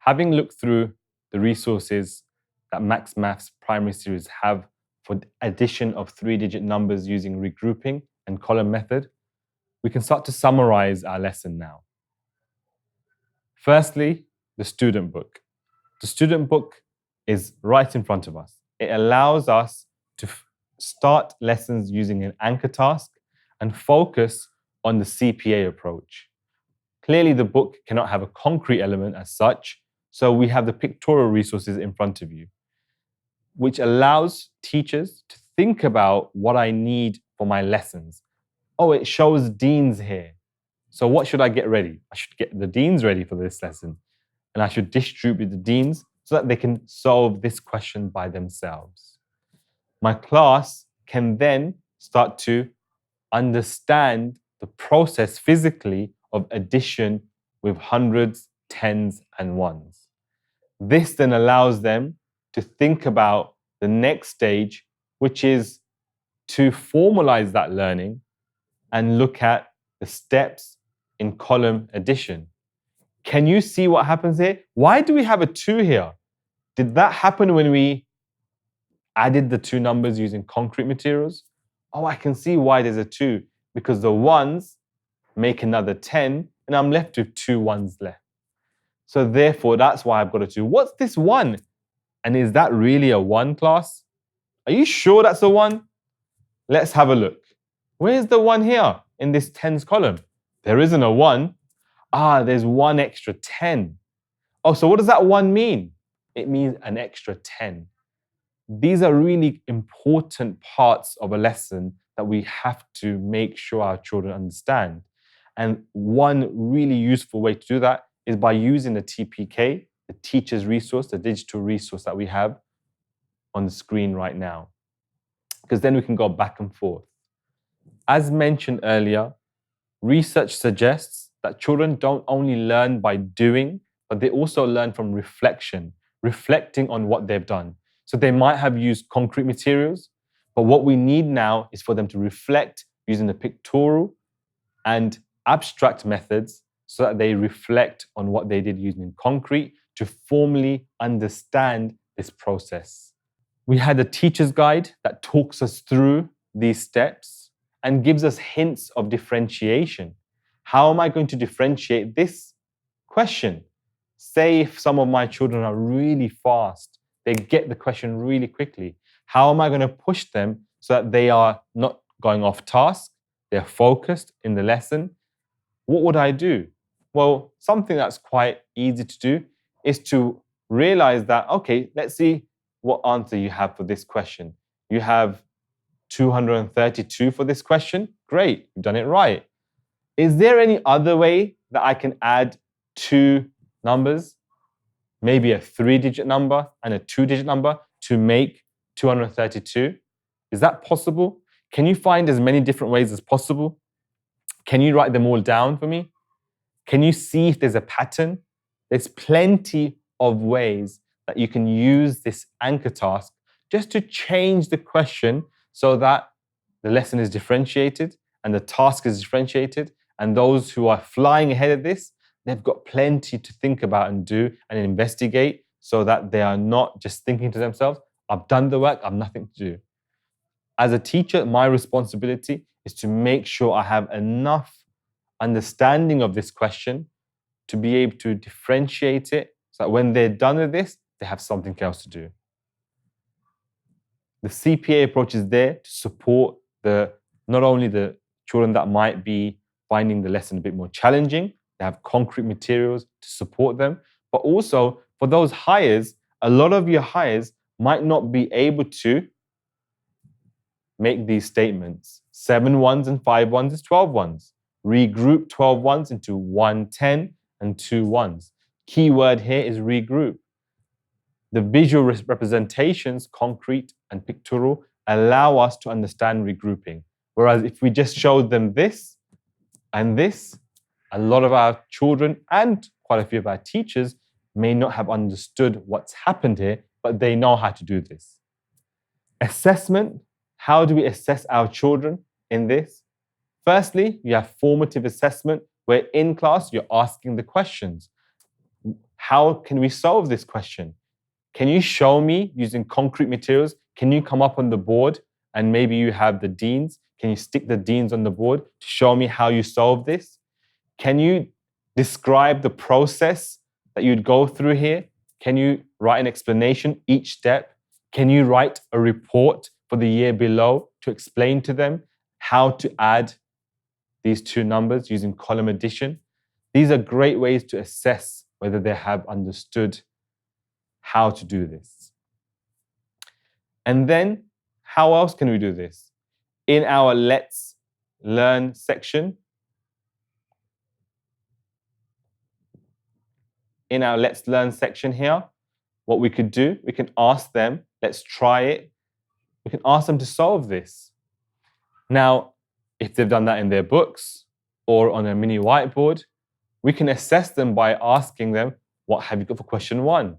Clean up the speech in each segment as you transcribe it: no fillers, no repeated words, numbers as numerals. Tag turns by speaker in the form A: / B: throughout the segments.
A: Having looked through the resources that Max Maths primary series have for the addition of three-digit numbers using regrouping and column method, we can start to summarize our lesson now. Firstly, the student book. The student book is right in front of us. It allows us to start lessons using an anchor task and focus on the CPA approach. Clearly, the book cannot have a concrete element as such, so we have the pictorial resources in front of you, which allows teachers to think about what I need for my lessons. Oh, it shows deans here. So what should I get ready? I should get the deans ready for this lesson. And I should distribute the deans so that they can solve this question by themselves. My class can then start to understand the process physically of addition with hundreds, tens, and ones. This then allows them to think about the next stage, which is to formalize that learning and look at the steps in column addition. Can you see what happens here? Why do we have a 2 here? Did that happen when we added the two numbers using concrete materials? Oh, I can see why there's a 2, because the ones make another 10, and I'm left with 2 ones left. So therefore, that's why I've got a 2. What's this 1? And is that really a 1, class? Are you sure that's a 1? Let's have a look. Where's the 1 here in this tens column? There isn't a 1. There's 1 extra 10. Oh, so what does that 1 mean? It means an extra 10. These are really important parts of a lesson that we have to make sure our children understand. And one really useful way to do that is by using the TPK, the teacher's resource, the digital resource that we have on the screen right now, because then we can go back and forth. As mentioned earlier, research suggests that children don't only learn by doing, but they also learn from reflection, reflecting on what they've done. So they might have used concrete materials, but what we need now is for them to reflect using the pictorial and abstract methods so that they reflect on what they did using concrete to formally understand this process. We had a teacher's guide that talks us through these steps and gives us hints of differentiation. How am I going to differentiate this question? Say if some of my children are really fast, they get the question really quickly. How am I going to push them so that they are not going off task, they're focused in the lesson? What would I do? Well, something that's quite easy to do is to realize that, okay, let's see what answer you have for this question. You have 232 for this question. Great, you've done it right. Is there any other way that I can add 2 numbers, maybe a 3-digit number and a 2-digit number to make 232? Is that possible? Can you find as many different ways as possible? Can you write them all down for me? Can you see if there's a pattern? There's plenty of ways that you can use this anchor task just to change the question so that the lesson is differentiated and the task is differentiated. And those who are flying ahead of this, they've got plenty to think about and do and investigate so that they are not just thinking to themselves, I've done the work, I've nothing to do. As a teacher, my responsibility is to make sure I have enough understanding of this question to be able to differentiate it so that when they're done with this, they have something else to do. The CPA approach is there to support not only the children that might be finding the lesson a bit more challenging, they have concrete materials to support them, but also for those hires, a lot of your hires might not be able to make these statements. 7 ones and 5 ones is 12 ones. Regroup 12 ones into 1 10 and 2 ones. Key word here is regroup. The visual representations, concrete and pictorial, allow us to understand regrouping. Whereas if we just showed them this and this, a lot of our children and quite a few of our teachers may not have understood what's happened here, but they know how to do this. Assessment. How do we assess our children in this? Firstly, you have formative assessment, where in class you're asking the questions. How can we solve this question? Can you show me using concrete materials? Can you come up on the board and maybe you have the deans? Can you stick the deans on the board to show me how you solve this? Can you describe the process that you'd go through here? Can you write an explanation each step? Can you write a report for the year below to explain to them how to add these two numbers using column addition? These are great ways to assess whether they have understood how to do this. And then, how else can we do this? In our Let's Learn section, here, what we could do, we can ask them, let's try it. We can ask them to solve this. Now, if they've done that in their books or on a mini whiteboard, we can assess them by asking them, what have you got for question 1?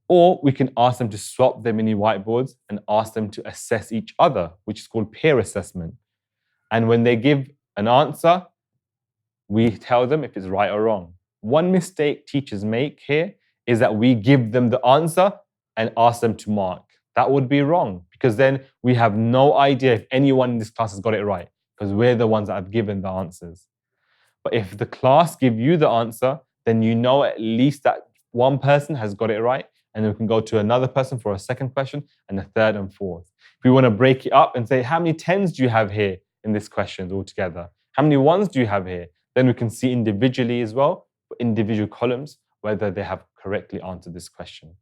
A: Or we can ask them to swap their mini whiteboards and ask them to assess each other, which is called peer assessment. And when they give an answer, we tell them if it's right or wrong. One mistake teachers make here is that we give them the answer and ask them to mark. That would be wrong, because then we have no idea if anyone in this class has got it right, because we're the ones that have given the answers. But if the class give you the answer, then you know at least that one person has got it right, and then we can go to another person for a second question, and a third and fourth. If we want to break it up and say, how many 10s do you have here in this question altogether? How many 1s do you have here? Then we can see individually as well, for individual columns, whether they have correctly answered this question.